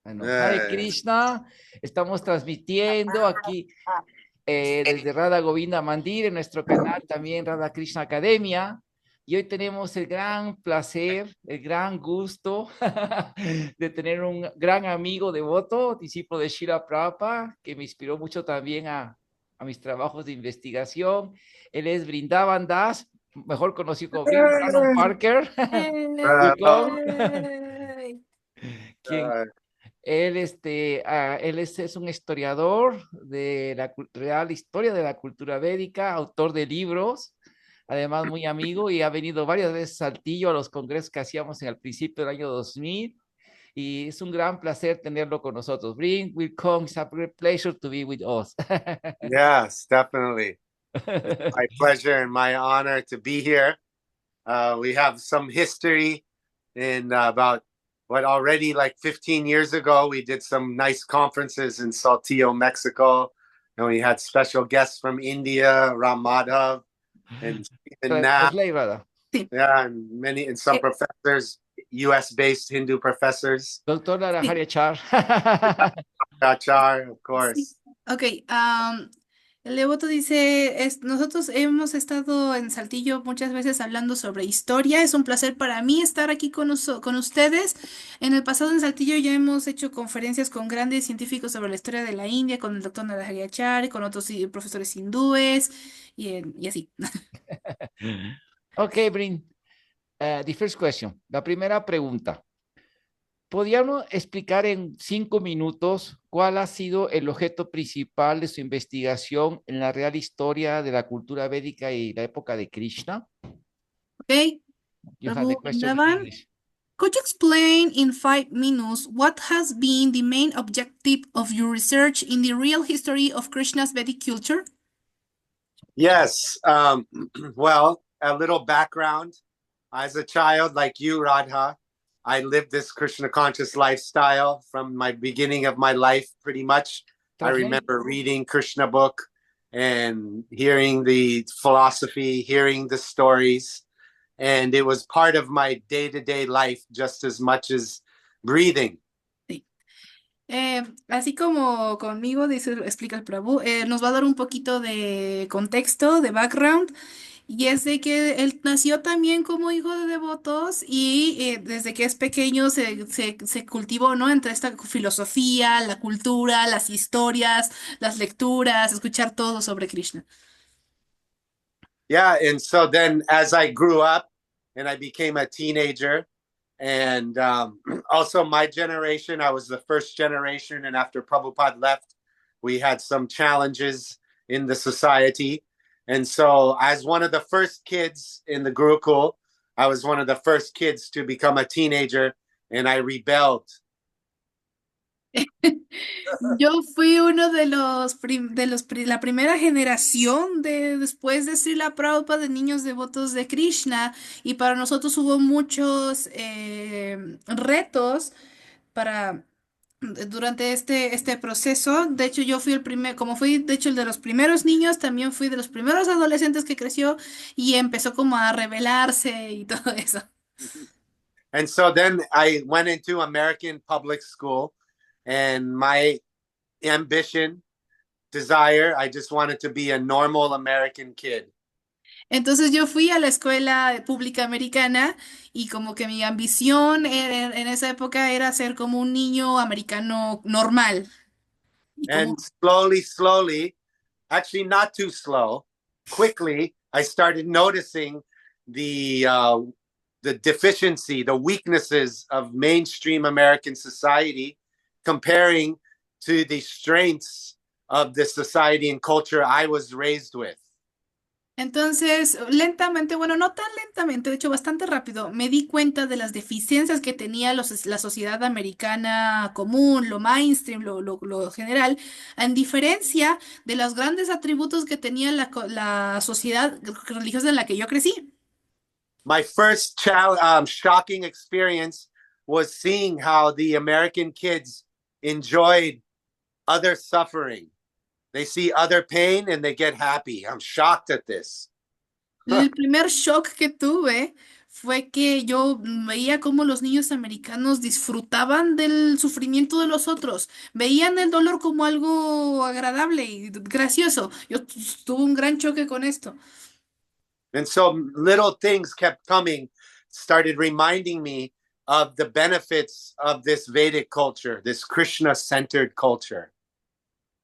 Bueno, Hare Krishna, estamos transmitiendo aquí desde Radha Govinda Mandir, en nuestro canal también Radha Krishna Academia. Y hoy tenemos el gran placer, el gran gusto de tener un gran amigo devoto, discípulo de Srila Prabhupada, que me inspiró mucho también a mis trabajos de investigación. Él es Vrindavana Dasa, mejor conocido como Vrin Brannon Parker, Wicom, Yay. quien él, es un historiador de la real historia de la cultura védica, autor de libros, además muy amigo y ha venido varias veces a Saltillo a los congresos que hacíamos en el principio del año 2000 y es un gran placer tenerlo con nosotros. Bring, welcome, it's a great pleasure to be with us. Yes, definitely. My pleasure and my honor to be here. We have some history in about already like 15 years ago, we did some nice conferences in Saltillo, Mexico. And we had special guests from India, Ram Madhav, and Stephen Knapp. Yeah, and some professors, US-based Hindu professors. Doctor Hare Char. Char, of course. Sí. Ok, el devoto dice, nosotros hemos estado en Saltillo muchas veces hablando sobre historia. Es un placer para mí estar aquí con ustedes. En el pasado en Saltillo ya hemos hecho conferencias con grandes científicos sobre la historia de la India, con el doctor Narahariachar, con otros profesores hindúes y así. Ok, Brin. The first question. La primera pregunta. ¿Podríamos explicar en 5 minutos cuál ha sido el objeto principal de su investigación en la real historia de la cultura védica y la época de Krishna? Okay, You have the Prabhu question in Vrindavan, English. could you explain in 5 minutes what has been the main objective of your research in the real history of Krishna's Vedic culture? Yes. Well, a little background. As a child, like you, Radha, I lived this Krishna conscious lifestyle from my beginning of my life, pretty much. I remember reading Krishna book and hearing the philosophy, hearing the stories. And it was part of my day-to-day life just as much as breathing. Así como conmigo, dice, explica el Prabhu, nos va a dar un poquito de contexto, de background, y es de que él nació también como hijo de devotos y desde que es pequeño se cultivó, ¿no? Entre esta filosofía, la cultura, las historias, las lecturas, escuchar todo sobre Krishna. Yeah, and so then as I grew up and I became a teenager, and also my generation, I was the first generation, and after Prabhupada left, we had some challenges in the society. And so as one of the first kids in the Gurukul, I was one of the first kids to become a teenager, and I rebelled. Yo fui uno de la primera generación después de Srila Prabhupada de niños devotos de Krishna y para nosotros hubo muchos retos para durante este proceso. De hecho, yo fui como fui de hecho el de los primeros niños, también fui de los primeros adolescentes que creció y empezó como a rebelarse y todo eso. And so then I went into American public school, and my ambition, desire, I just wanted to be a normal American kid. Entonces yo fui a la escuela pública americana y como que mi ambición en esa época era ser como un niño americano normal. And slowly, actually not too slow, quickly, I started noticing the deficiency, the weaknesses of mainstream American society comparing to the strengths of the society and culture I was raised with. Entonces, lentamente, bueno, no tan lentamente, de hecho bastante rápido, me di cuenta de las deficiencias que tenía la sociedad americana común, lo mainstream, lo general, en diferencia de los grandes atributos que tenía la sociedad religiosa en la que yo crecí. My first shocking experience was seeing how the American kids enjoyed other suffering. They see other pain and they get happy. I'm shocked at this. El primer shock que tuve fue que yo veía cómo los niños americanos disfrutaban del sufrimiento de los otros, veían el dolor como algo agradable y gracioso. Yo tuve un gran choque con esto. And so little things kept coming, started reminding me of the benefits of this Vedic culture, this Krishna-centered culture.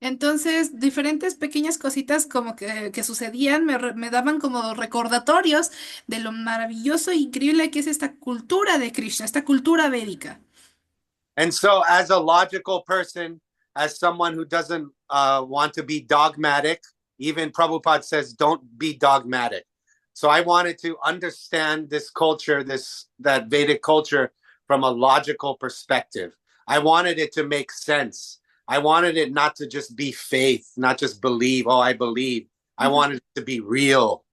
Entonces, diferentes pequeñas cositas como que sucedían me daban como recordatorios de lo maravilloso e increíble que es esta cultura de Krishna, esta cultura védica. And so, as a logical person, as someone who doesn't want to be dogmatic, even Prabhupada says, don't be dogmatic. So I wanted to understand this culture, that Vedic culture, from a logical perspective. I wanted it to make sense. I wanted it not to just be faith, not just believe, oh, I believe. I wanted it to be real.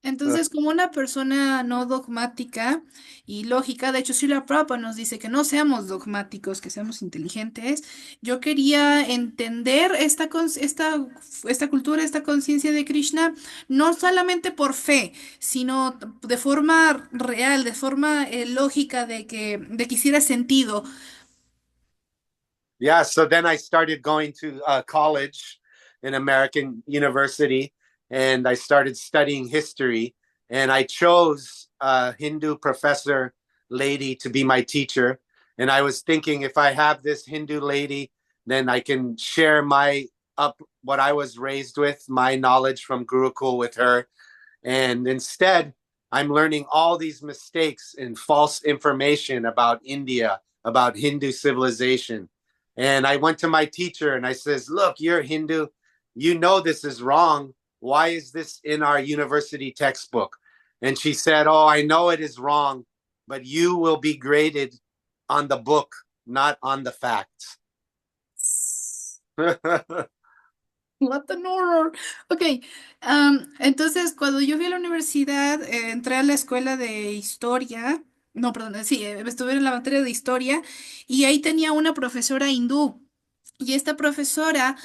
Entonces, como una persona no dogmática y lógica, de hecho, Srila Prabhupada nos dice que no seamos dogmáticos, que seamos inteligentes. Yo quería entender esta cultura, esta conciencia de Krishna, no solamente por fe, sino de forma real, de forma lógica, de que hiciera sentido. Yeah, so then I started going to college in American University, and I started studying history. And I chose a Hindu professor lady to be my teacher. And I was thinking, if I have this Hindu lady, then I can share what I was raised with, my knowledge from Gurukul with her. And instead, I'm learning all these mistakes and false information about India, about Hindu civilization. And I went to my teacher and I says, look, you're Hindu. You know this is wrong. Why is this in our university textbook? And she said, oh, I know it is wrong, but you will be graded on the book, not on the facts. What an horror. Ok, entonces cuando yo fui a la universidad, entré a la escuela de historia, no, perdón, sí, estuve en la materia de historia y ahí tenía una profesora hindú. Y esta profesora,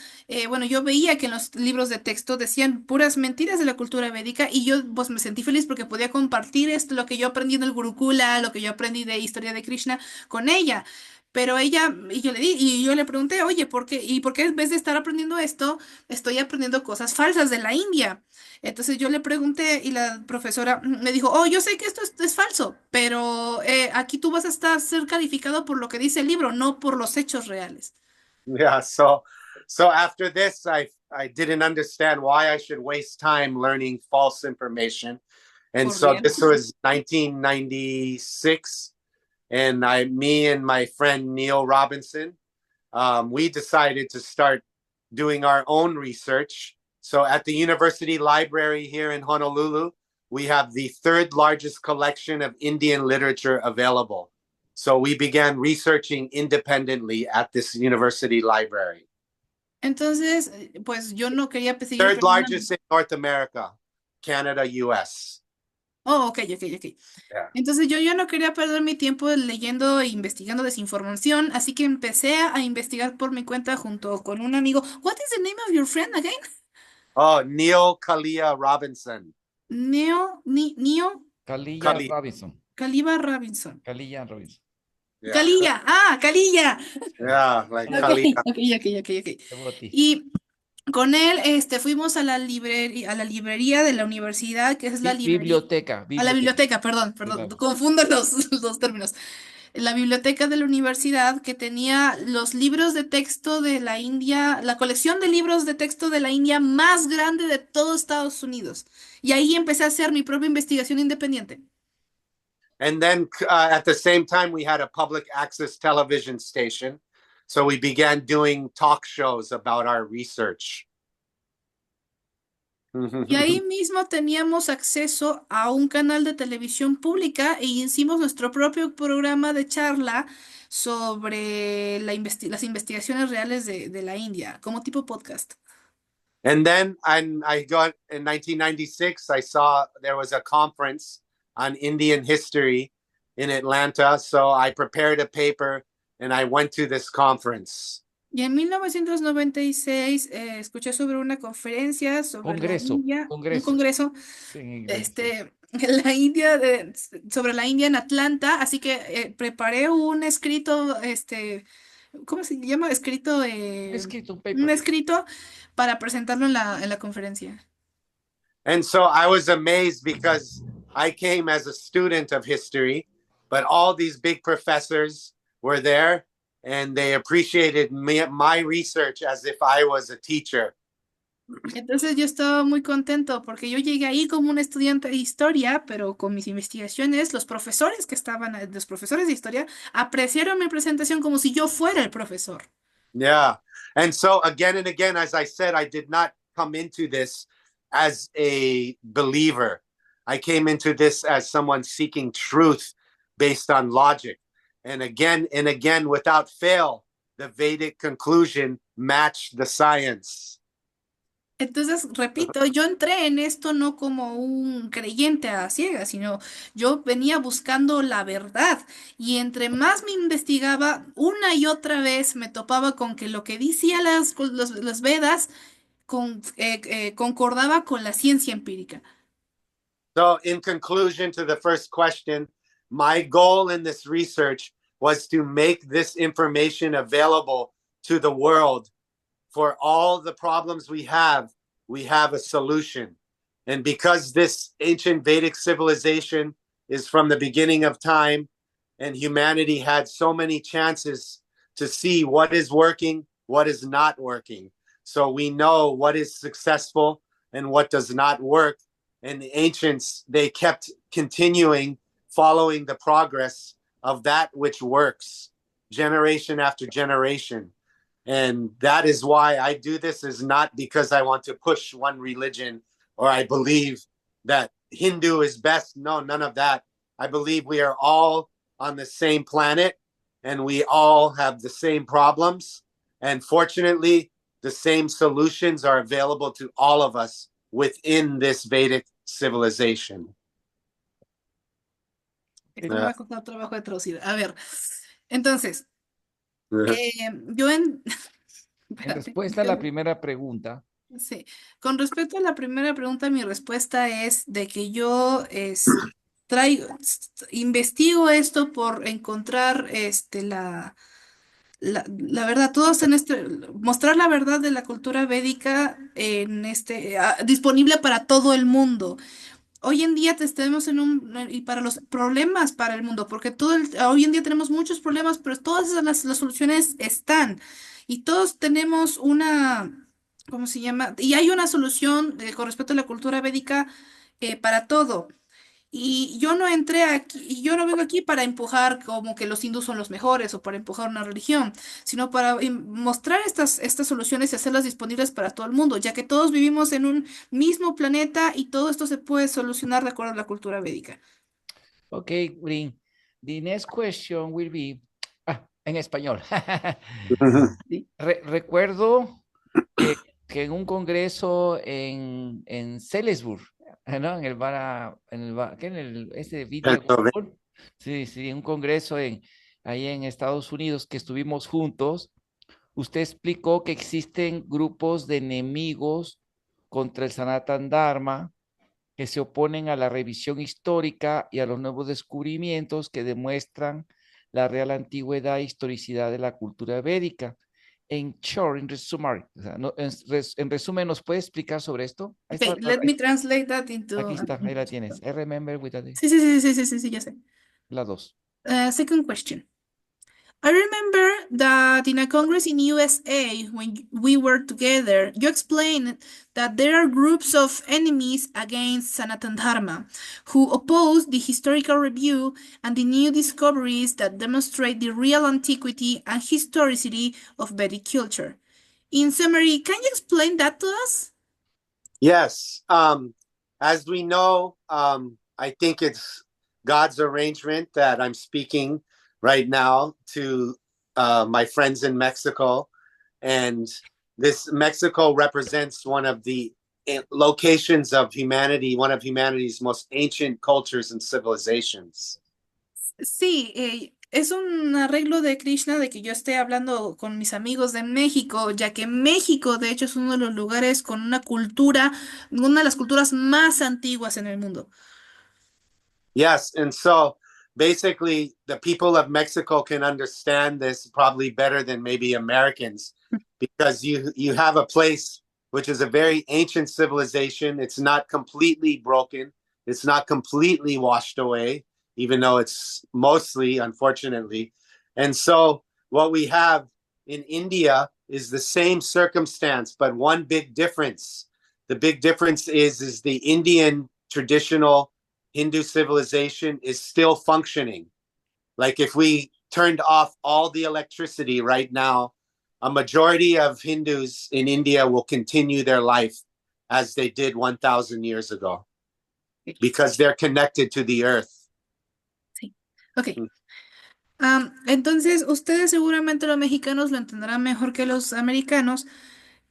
bueno, yo veía que en los libros de texto decían puras mentiras de la cultura védica y yo pues me sentí feliz porque podía compartir esto, lo que yo aprendí en el Gurukula, lo que yo aprendí de historia de Krishna con ella. Pero ella, y yo le pregunté, oye, ¿por qué en vez de estar aprendiendo esto, estoy aprendiendo cosas falsas de la India? Entonces yo le pregunté y la profesora me dijo, oh, yo sé que esto es falso, pero aquí tú vas a ser calificado por lo que dice el libro, no por los hechos reales. Yeah, so after this, I didn't understand why I should waste time learning false information. And so this was 1996. And me and my friend Neil Robinson, we decided to start doing our own research. So at the university library here in Honolulu, we have the third largest collection of Indian literature available. So we began researching independently at this university library. Entonces, pues yo no quería seguir Third largest in North America, Canada, US. Oh, ok. Yeah. Entonces yo no quería perder mi tiempo leyendo e investigando desinformación, así que empecé a investigar por mi cuenta junto con un amigo. What is the name of your friend again? Oh, Neil Kalia Robinson. Neo. Kalia Robinson. Kaliba Robinson. Kalia Robinson. Yeah. Kalilla. Kalilla. Yeah, like okay. Kalia. Okay. Y con él fuimos a la librería de la universidad, que es la biblioteca. A la biblioteca, perdón, confundo los términos. La biblioteca de la universidad que tenía los libros de texto de la India, la colección de libros de texto de la India más grande de todo Estados Unidos. Y ahí empecé a hacer mi propia investigación independiente. And then at the same time, we had a public access television station. So we began doing talk shows about our research. Y ahí mismo teníamos acceso a un canal de televisión pública e hicimos nuestro propio programa de charla sobre las investigaciones reales de la India, como tipo podcast. And then I got in 1996, I saw there was a conference on Indian history in Atlanta. So I prepared a paper and I went to this conference. Y en 1996 escuché sobre una conferencia sobre la India, un congreso, sí, la India, sobre la India en Atlanta, así que preparé un escrito, ¿cómo se llama? Un escrito, un Un paper. escrito para presentarlo en la conferencia. And so I was amazed because I came as a student of history, but all these big professors were there and they appreciated my research as if I was a teacher. Entonces yo estaba muy contento porque yo llegué ahí como un estudiante de historia, pero con mis investigaciones, los profesores que estaban, los profesores de historia, apreciaron mi presentación como si yo fuera el profesor. Yeah. And so again and again, as I said, I did not come into this as a believer. I came into this as someone seeking truth based on logic. And again, without fail, the Vedic conclusion matched the science. Entonces, repito, yo entré en esto no como un creyente a ciegas, sino yo venía buscando la verdad y entre más me investigaba, una y otra vez me topaba con que lo que decía los Vedas concordaba con la ciencia empírica. So, in conclusion to the first question, my goal in this research was to make this information available to the world. For all the problems we have a solution. And because this ancient Vedic civilization is from the beginning of time, and humanity had so many chances to see what is working, what is not working. So we know what is successful and what does not work. And the ancients, they kept continuing following the progress of that which works generation after generation. And that is why I do this, is not because I want to push one religion or I believe that Hindu is best. No, none of that. I believe we are all on the same planet and we all have the same problems. And fortunately, the same solutions are available to all of us within this Vedic civilization. Esto me va a costar trabajo de traducir. A ver, entonces, eh, yo en... En Espérate, respuesta a la primera pregunta, sí. Con respecto a la primera pregunta, mi respuesta es de que yo investigo esto por encontrar la verdad, todos en mostrar la verdad de la cultura védica disponible para todo el mundo. Hoy en día tenemos y para los problemas para el mundo, porque hoy en día tenemos muchos problemas, pero todas las soluciones están y todos tenemos ¿cómo se llama? Y hay una solución con respecto a la cultura védica para todo. Y yo no entré aquí, y yo no vengo aquí para empujar como que los hindús son los mejores o para empujar una religión, sino para mostrar estas soluciones y hacerlas disponibles para todo el mundo, ya que todos vivimos en un mismo planeta y todo esto se puede solucionar de acuerdo a la cultura védica. okay, Vrin, the next question will be, en español. Sí, recuerdo que en un congreso en Salisbury, ¿no? En el bar, ¿qué? En el, ese video, sí, sí, en un congreso ahí en Estados Unidos que estuvimos juntos, usted explicó que existen grupos de enemigos contra el Sanatan Dharma que se oponen a la revisión histórica y a los nuevos descubrimientos que demuestran la real antigüedad e historicidad de la cultura védica. En short, en resumen, o sea, no, en resumen, ¿nos puede explicar sobre esto? Ahí está, Okay, let me translate that into... aquí está, ahí la tienes. I remember with Sí, sí, sí, sí, sí, sí, sí, ya sé. la dos. Second question. I remember that in a congress in USA, when we were together, you explained that there are groups of enemies against Sanatan Dharma who oppose the historical review and the new discoveries that demonstrate the real antiquity and historicity of Vedic culture. In summary, can you explain that to us? Yes. As we know, I think it's God's arrangement that I'm speaking right now to my friends in Mexico. And this Mexico represents one of the locations of humanity, one of humanity's most ancient cultures and civilizations. Sí, es un arreglo de Krishna de que yo esté hablando con mis amigos de México, ya que México, de hecho, es uno de los lugares con una cultura, una de las culturas más antiguas en el mundo. Yes, and so basically the people of Mexico can understand this probably better than maybe Americans because you have a place which is a very ancient civilization. It's not completely broken. It's not completely washed away, even though it's mostly, unfortunately. And so what we have in India is the same circumstance, but one big difference. The big difference is the Indian traditional Hindu civilization is still functioning. Like if we turned off all the electricity right now, a majority of Hindus in India will continue their life as they did 1,000 years ago because they're connected to the earth. Sí. Ok. Entonces, ustedes seguramente los mexicanos lo entenderán mejor que los americanos,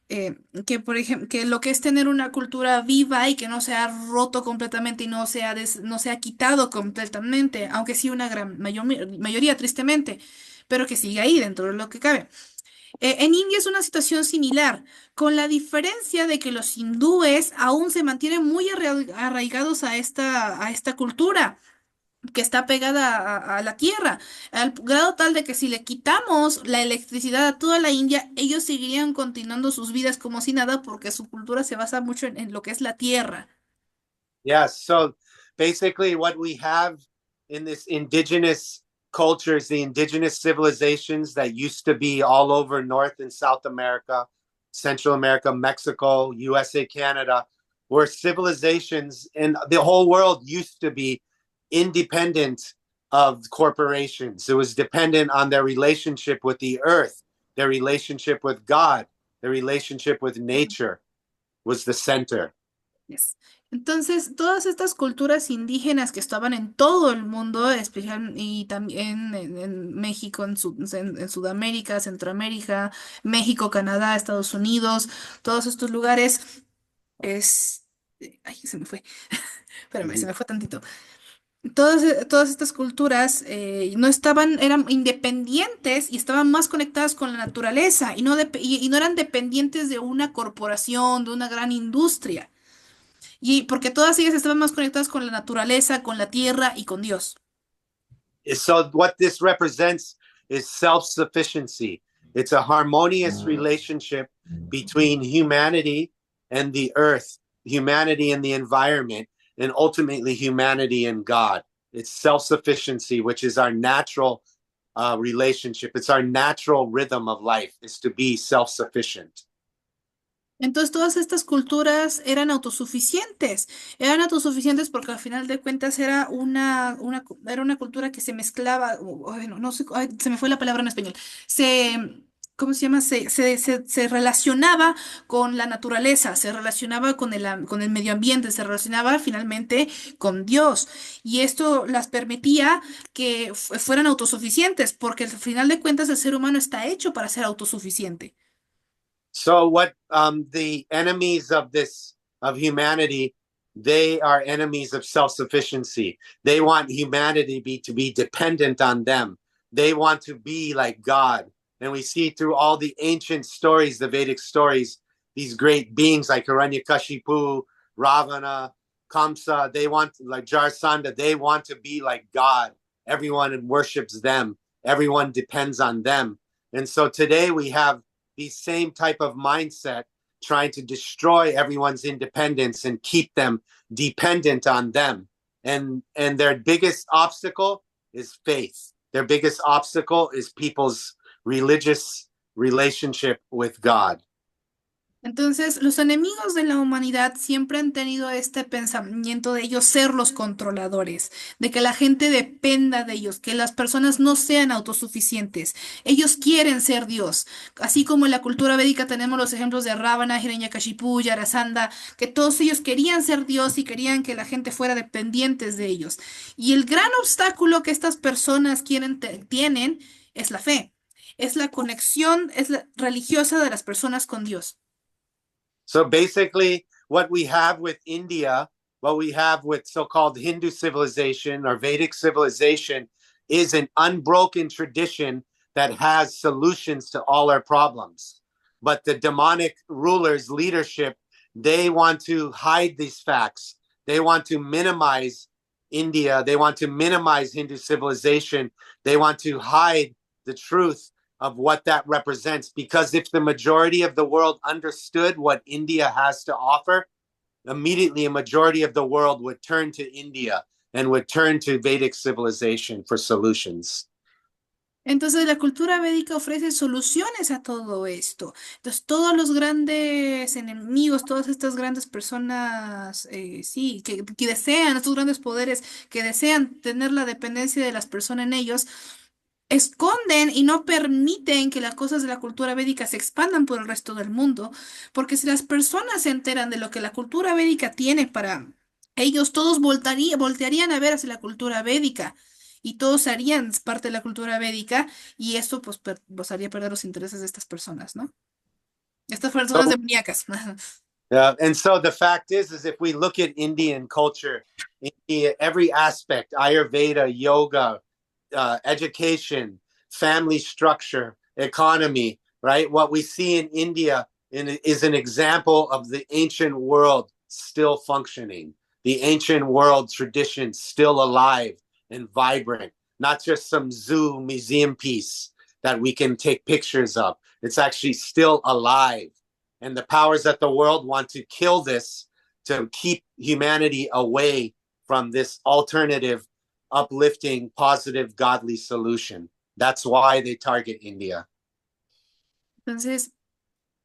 que por ejemplo, que lo que es tener una cultura viva y que no se ha roto completamente y no se ha quitado completamente, aunque sí una gran mayoría tristemente, pero que sigue ahí dentro de lo que cabe. En India es una situación similar, con la diferencia de que los hindúes aún se mantienen muy arraigados a esta cultura que está pegada a la tierra, al grado tal de que si le quitamos la electricidad a toda la India, ellos seguirían continuando sus vidas como si nada, porque su cultura se basa mucho en lo que es la tierra. Yeah, so basically what we have in this indigenous cultures, the indigenous civilizations that used to be all over North and South America, Central America, Mexico, USA, Canada, were civilizations, and the whole world used to be independent of corporations. It was dependent on their relationship with the earth, their relationship with God, their relationship with nature was the center. Yes. Entonces, todas estas culturas indígenas que estaban en todo el mundo, especial y también en México, en Sudamérica, Centroamérica, México, Canadá, Estados Unidos, todos estos lugares, es... Ay, se me fue. Espérame, se me fue tantito. Todas estas culturas no estaban, eran independientes y estaban más conectadas con la naturaleza y no eran dependientes de una corporación, de una gran industria. Y porque todas ellas estaban más conectadas con la naturaleza, con la tierra y con Dios. So what this represents is self-sufficiency. It's a harmonious relationship between humanity and the earth, humanity and the environment, and ultimately humanity and God. It's self-sufficiency, which is our natural relationship. It's our natural rhythm of life, is to be self-sufficient. Entonces todas estas culturas eran autosuficientes porque al final de cuentas era era una cultura que se mezclaba, bueno, no sé, ay, se me fue la palabra en español, ¿cómo se llama? Se relacionaba con la naturaleza, se relacionaba con el medio ambiente, se relacionaba finalmente con Dios. Y esto las permitía que fueran autosuficientes porque al final de cuentas el ser humano está hecho para ser autosuficiente. So what the enemies of humanity, they are enemies of self-sufficiency. They want humanity to be dependent on them. They want to be like God. And we see through all the ancient stories, the Vedic stories, these great beings like Hiranyakashipu, Ravana, Kamsa, they want, like Jarasandha, they want to be like God. Everyone worships them. Everyone depends on them. And so today we have the same type of mindset trying to destroy everyone's independence and keep them dependent on them. And their biggest obstacle is faith. Their biggest obstacle is people's religious relationship with God. Entonces, los enemigos de la humanidad siempre han tenido este pensamiento de ellos ser los controladores, de que la gente dependa de ellos, que las personas no sean autosuficientes. Ellos quieren ser Dios. Así como en la cultura védica tenemos los ejemplos de Ravana, Hiranyakashipu, Jarasandha, que todos ellos querían ser Dios y querían que la gente fuera dependientes de ellos. Y el gran obstáculo que estas personas tienen es la fe, es la conexión, religiosa de las personas con Dios. So basically, what we have with India, what we have with so-called Hindu civilization or Vedic civilization is an unbroken tradition that has solutions to all our problems. But the demonic rulers, leadership, they want to hide these facts. They want to minimize India. They want to minimize Hindu civilization. They want to hide the truth of what that represents. Because if the majority of the world understood what India has to offer, immediately a majority of the world would turn to India and would turn to Vedic civilization for solutions. Entonces la cultura védica ofrece soluciones a todo esto. Entonces todos los grandes enemigos, todas estas grandes personas, sí, que desean, estos grandes poderes, que desean tener la dependencia de las personas en ellos, esconden y no permiten que las cosas de la cultura védica se expandan por el resto del mundo, porque si las personas se enteran de lo que la cultura védica tiene para ellos, todos voltearían a ver hacia la cultura védica y todos harían parte de la cultura védica y esto pues los haría perder los intereses de estas personas, ¿no? Estas personas So, demoníacas. and so the fact is if we look at Indian culture, India, every aspect, Ayurveda, yoga, education, family structure, economy, right? What we see in India is an example of the ancient world still functioning, the ancient world tradition still alive and vibrant, not just some zoo museum piece that we can take pictures of. It's actually still alive. And the powers that the world want to kill this to keep humanity away from this alternative, uplifting, positive, godly solution. That's why they target India. Entonces,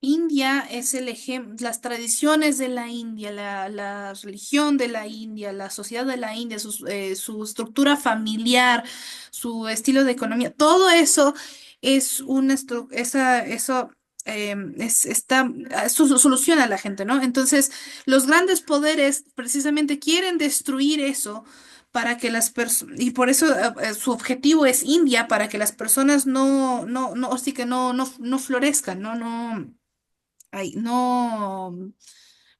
India es el ejemplo, las tradiciones de la India, la religión de la India, la sociedad de la India, su estructura familiar, su estilo de economía, todo eso es eso eso soluciona a la gente, ¿no? Entonces, los grandes poderes precisamente quieren destruir eso para que las personas, y por eso su objetivo es India, para que las personas así que no florezcan, no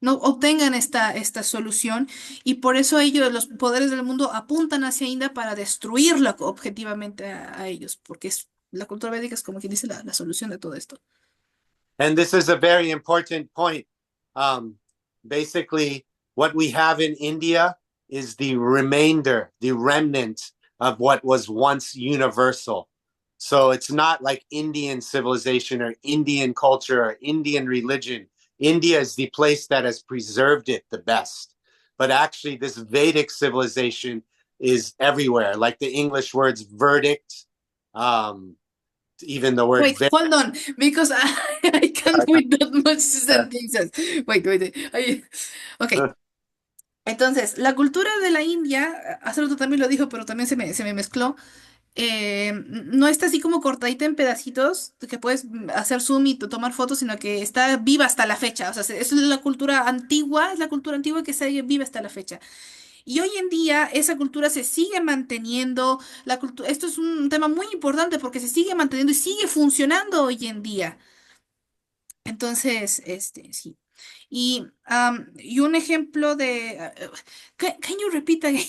obtengan esta solución y por eso ellos, los poderes del mundo, apuntan hacia India para destruirla objetivamente a ellos, porque la cultura védica es como quien dice la solución de todo esto. And this is a very important point. Basically, what we have in India is the remainder, the remnant of what was once universal. So it's not like Indian civilization or Indian culture or Indian religion. India is the place that has preserved it the best. But actually, this Vedic civilization is everywhere, like the English words verdict, even the word. Wait, hold on, because I can't read that much sentences. Wait. Ok. Entonces, la cultura de la India, hace rato también lo dijo, pero también se me mezcló. No está así como cortadita en pedacitos que puedes hacer zoom y tomar fotos, sino que está viva hasta la fecha. O sea, es la cultura antigua, es la cultura antigua que está viva hasta la fecha. Y hoy en día esa cultura se sigue manteniendo. Esto es un tema muy importante porque se sigue manteniendo y sigue funcionando hoy en día. Entonces, sí. Y un ejemplo de... can you repeat again?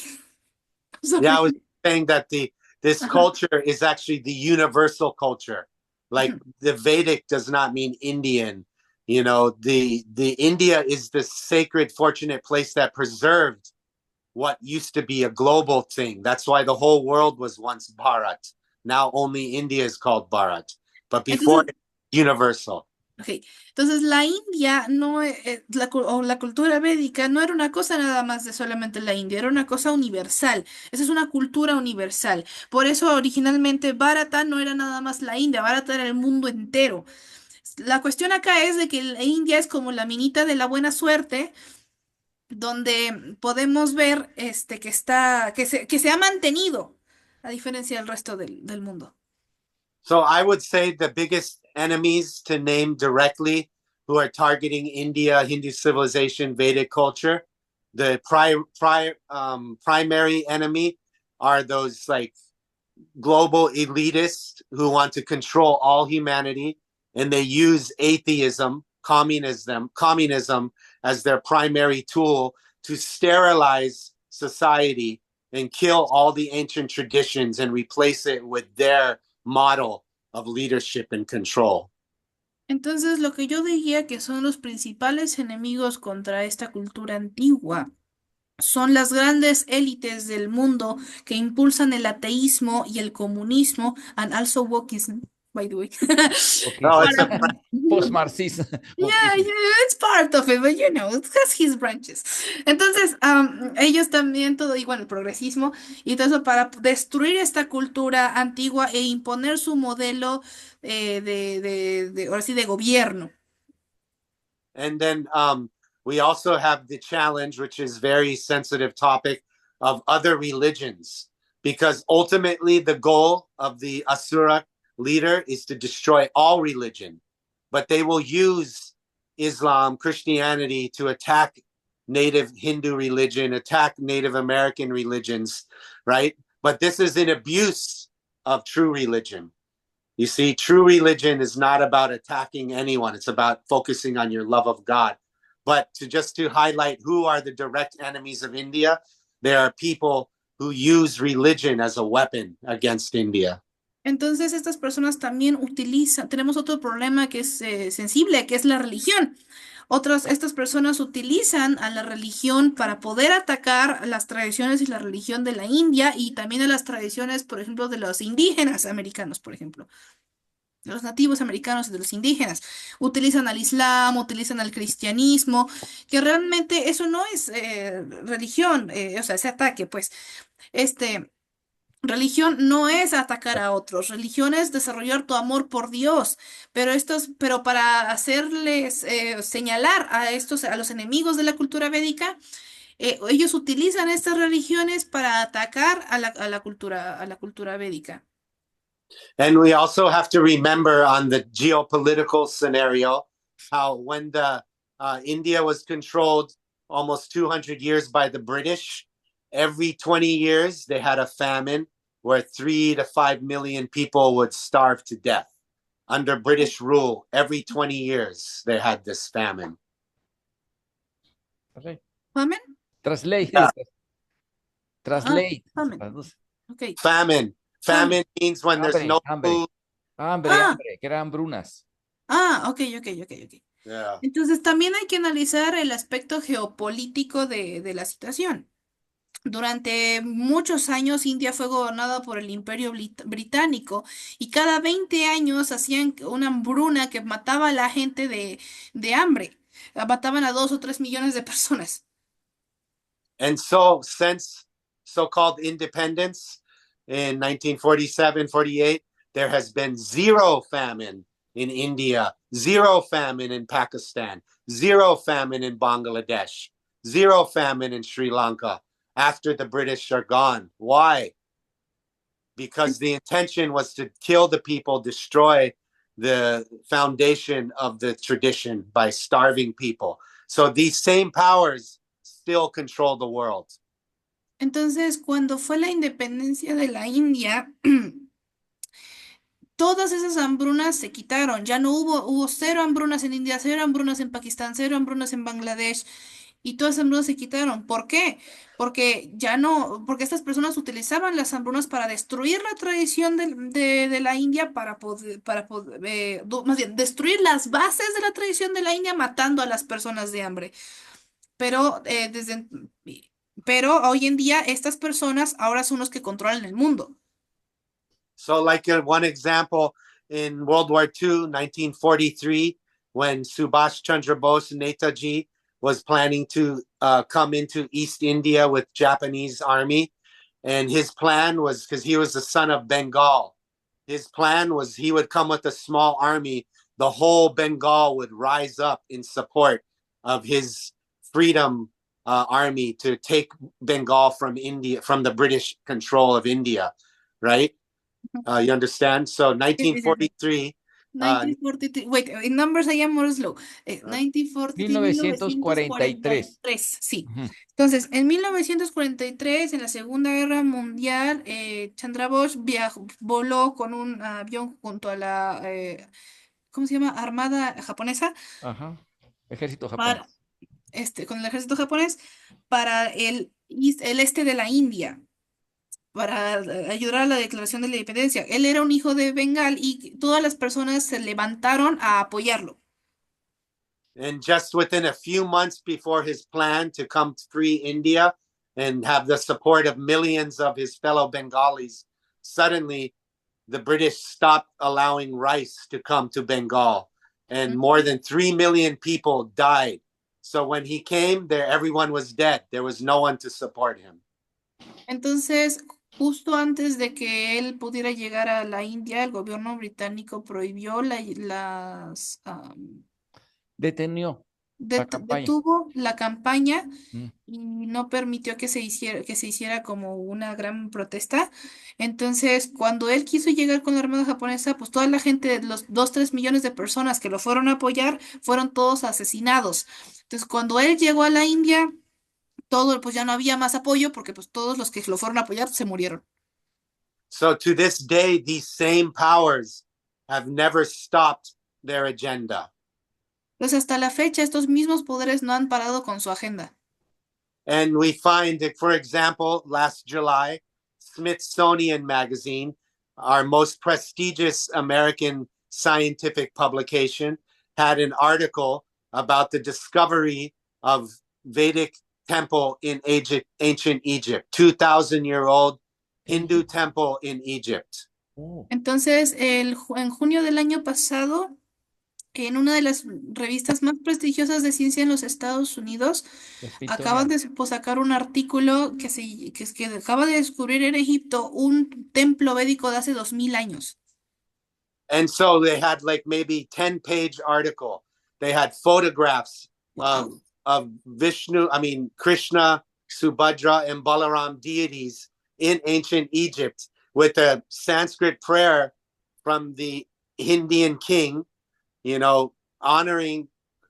Sorry. Yeah, I was saying that this Ajá. culture is actually the universal culture. Like the Vedic does not mean Indian. You know, the India is the sacred, fortunate place that preserved what used to be a global thing. That's why the whole world was once Bharat. Now only India is called Bharat. But before, Entonces, universal. ok, entonces la India no, o la cultura védica no era una cosa nada más de solamente la India, era una cosa universal. Esa es una cultura universal. Por eso originalmente Bharata no era nada más la India, Bharata era el mundo entero. La cuestión acá es de que la India es como la minita de la buena suerte, donde podemos ver que se ha mantenido, a diferencia del resto del mundo. So I would say the biggest enemies to name directly who are targeting India, Hindu civilization, Vedic culture, the primary enemy are those like global elitists who want to control all humanity, and they use atheism, communism as their primary tool to sterilize society and kill all the ancient traditions and replace it with their model of leadership and control. Entonces, lo que yo diría que son los principales enemigos contra esta cultura antigua son las grandes élites del mundo que impulsan el ateísmo y el comunismo, and also wokeism, by the way. No, it's Wokismo. a Post-marxismo. Yeah, Wokismo. yeah, it's part of it, but you know, it has his branches. Entonces, ellos también todo, igual el progresismo y todo eso para destruir esta cultura antigua e imponer su modelo ahora sí, de gobierno. And then we also have the challenge, which is very sensitive topic of other religions, because ultimately the goal of the Asura leader is to destroy all religion, but they will use Islam, Christianity to attack native Hindu religion, attack Native American religions, right? But this is an abuse of true religion. You see, true religion is not about attacking anyone. It's about focusing on your love of God. But to highlight who are the direct enemies of India, there are people who use religion as a weapon against India. Entonces, estas personas también utilizan, tenemos otro problema que es sensible, que es la religión. Estas personas utilizan a la religión para poder atacar las tradiciones y la religión de la India y también a las tradiciones, por ejemplo, de los indígenas americanos, por ejemplo, de los nativos americanos y de los indígenas. Utilizan al Islam, utilizan al cristianismo, que realmente eso no es religión, o sea, ese ataque, pues, este. Religión no es atacar a otros, religión es desarrollar tu amor por Dios, pero para hacerles señalar a a los enemigos de la cultura védica, ellos utilizan estas religiones para atacar a la cultura védica. And we also have to remember on the geopolitical scenario how when the India was controlled almost 200 years by the British, every 20 years they had a famine where 3 to 5 million people would starve to death. Under British rule, every 20 years they had this famine. ¿Famine? Translate. Yeah. Translate. Famine. Okay. Famine means when there's no food. Hambre, que eran hambrunas. Ok. Yeah. Entonces también hay que analizar el aspecto geopolítico de la situación. Durante muchos años India fue gobernada por el Imperio Británico y cada 20 años hacían una hambruna que mataba a la gente de hambre. Mataban a 2 o 3 millones de personas. And so since so-called independence in 1947, 48, there has been zero famine in India, zero famine in Pakistan, zero famine in Bangladesh, zero famine in Sri Lanka after the British are gone. Why? Because the intention was to kill the people, destroy the foundation of the tradition by starving people. So these same powers still control the world. Entonces, cuando fue la independencia de la India, todas esas hambrunas se quitaron. Ya no hubo cero hambrunas en India, cero hambrunas en Pakistán, cero hambrunas en Bangladesh. Y todas las hambrunas se quitaron. ¿Por qué? Porque ya no, porque estas personas utilizaban las hambrunas para destruir la tradición de la India, más bien, destruir las bases de la tradición de la India matando a las personas de hambre. Pero, pero hoy en día estas personas ahora son los que controlan el mundo. So like one example in World War II, 1943, when Subhash Chandra Bose, Netaji, was planning to come into East India with Japanese army. And his plan was, because he was the son of Bengal, his plan was he would come with a small army. The whole Bengal would rise up in support of his freedom army to take Bengal from India, from the British control of India, right? You understand? So 1943. 1943, wait, in numbers I am more slow. 1943. Sí. Ujú. Entonces, en 1943, en la Segunda Guerra Mundial, Chandra Bose voló con un avión junto a la, ¿cómo se llama? Armada japonesa, Ajá. Ejército para, japonés. con el ejército japonés para el este de la India, para ayudar a la declaración de la independencia. Él era un hijo de Bengal y todas las personas se levantaron a apoyarlo. And just within a few months before his plan to come free India, and have the support of millions of his fellow Bengalis, suddenly the British stopped allowing rice to come to Bengal, and more than 3 million people died. So when he came there, everyone was dead. There was no one to support him. Entonces, justo antes de que él pudiera llegar a la India, el gobierno británico prohibió Detenió la campaña. detuvo la campaña Mm. y no permitió que se hiciera como una gran protesta. Entonces, cuando él quiso llegar con la Armada japonesa, pues toda la gente, los 2, 3 millones de personas que lo fueron a apoyar, fueron todos asesinados. Entonces, cuando él llegó a la India, pues ya no había más apoyo porque pues todos los que lo fueron a apoyar se murieron. So to this day, these same powers have never stopped their agenda. Pues hasta la fecha, estos mismos poderes no han parado con su agenda. And we find that, for example, last July, Smithsonian Magazine, our most prestigious American scientific publication, had an article about the discovery of Vedic temple in ancient Egypt, 2,000-year-old Hindu temple in Egypt. Entonces, en junio del año pasado, en una de las revistas más prestigiosas de ciencia en los Estados Unidos, acaban de sacar un artículo que acaba de descubrir en Egipto un templo védico de hace 2000 años. And so they had like maybe 10-page article. They had photographs of Krishna, Subhadra, and Balaram deities in ancient Egypt with a Sanskrit prayer from the Indian king,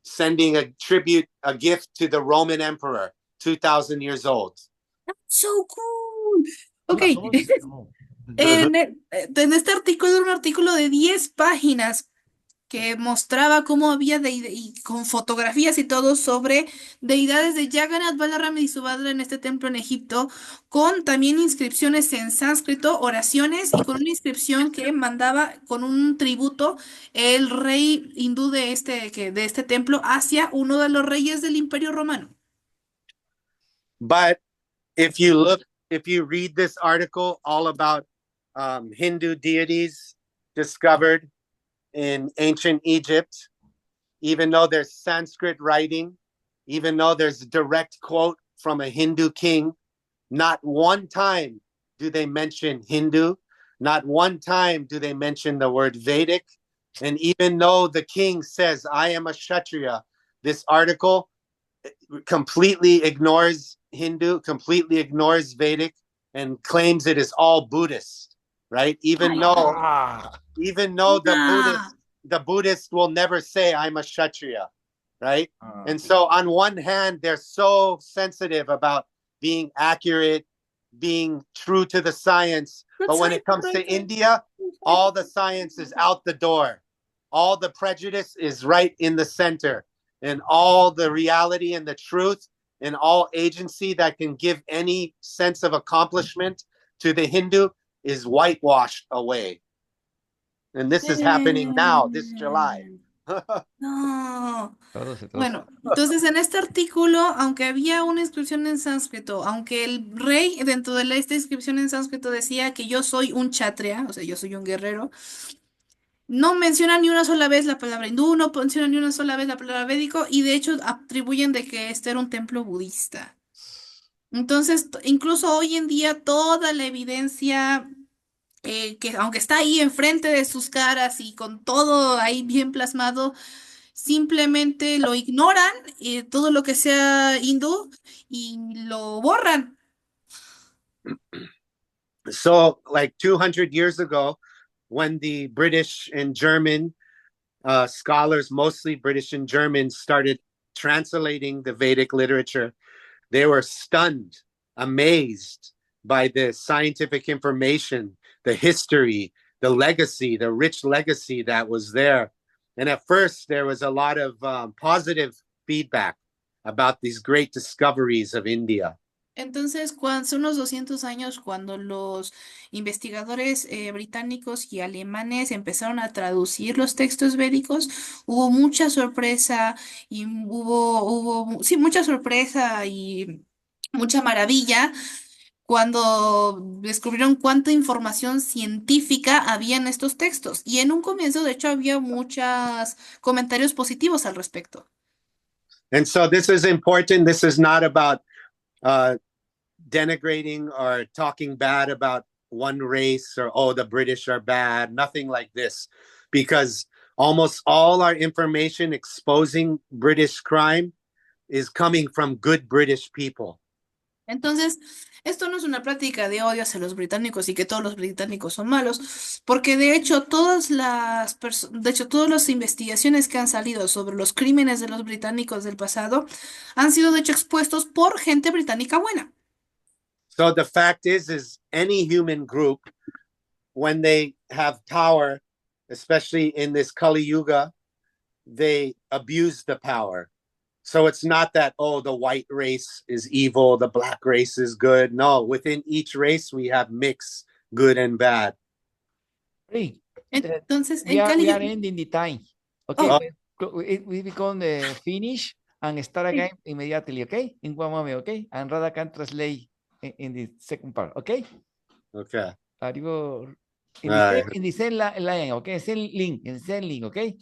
sending a tribute, a gift to the Roman emperor, 2,000 years old. That's so cool. Okay. En este artículo era un artículo de 10 páginas que mostraba cómo había y con fotografías y todo sobre deidades de Jagannath, Balaram y Subhadra en este templo en Egipto, con también inscripciones en sánscrito, oraciones y con una inscripción que mandaba con un tributo el rey hindú de este templo hacia uno de los reyes del Imperio Romano. But if you read this article all about Hindu deities discovered in ancient Egypt, even though there's Sanskrit writing, even though there's a direct quote from a Hindu king, not one time do they mention Hindu, not one time do they mention the word Vedic. And even though the king says, I am a Kshatriya, this article completely ignores Hindu, completely ignores Vedic, and claims it is all Buddhist, right? Even though the Buddhist will never say I'm a Kshatriya, right? And so on one hand, they're so sensitive about being accurate, being true to the science. But when it comes to India, all the science is out the door. All the prejudice is right in the center. And all the reality and the truth and all agency that can give any sense of accomplishment to the Hindu is whitewashed away. And this is happening now, this July. No. Bueno, entonces en este artículo, aunque había una inscripción en sánscrito, aunque el rey dentro de esta inscripción en sánscrito decía que yo soy un kshatriya, o sea, yo soy un guerrero, no menciona ni una sola vez la palabra hindú, no menciona ni una sola vez la palabra védico, y de hecho atribuyen de que este era un templo budista. Entonces, incluso hoy en día, toda la evidencia que aunque está ahí enfrente de sus caras y con todo ahí bien plasmado, simplemente lo ignoran, todo lo que sea hindú, y lo borran. So, like 200 years ago, when the British and German scholars, mostly British and German, started translating the Vedic literature, they were stunned, amazed by the scientific information, the history, the legacy, the rich legacy that was there. And at first, there was a lot of positive feedback about these great discoveries of India. Entonces, hace unos 200 años, cuando los investigadores británicos y alemanes empezaron a traducir los textos védicos, hubo mucha sorpresa y mucha sorpresa y mucha maravilla cuando descubrieron cuánta información científica había en estos textos. Y en un comienzo, de hecho, había muchos comentarios positivos al respecto. And so this is important. This is not about uh, denigrating or talking bad about one race or, oh, the British are bad, nothing like this. Because almost all our information exposing British crime is coming from good British people. Entonces, esto no es una práctica de odio hacia los británicos y que todos los británicos son malos, porque de hecho todas las investigaciones que han salido sobre los crímenes de los británicos del pasado han sido de hecho expuestos por gente británica buena. So the fact is any human group, when they have power, especially in this Kali Yuga, they abuse the power. So it's not that, oh, the white race is evil, the black race is good. No, within each race, we have mix, good and bad. Hey, Entonces, we en are, Cali... we are ending the time. Okay, Oh, we become finish and start again immediately, okay? In one moment, okay? And Radha can translate in the second part, okay? Okay. Are you All right. in the same line, okay? Same link, okay?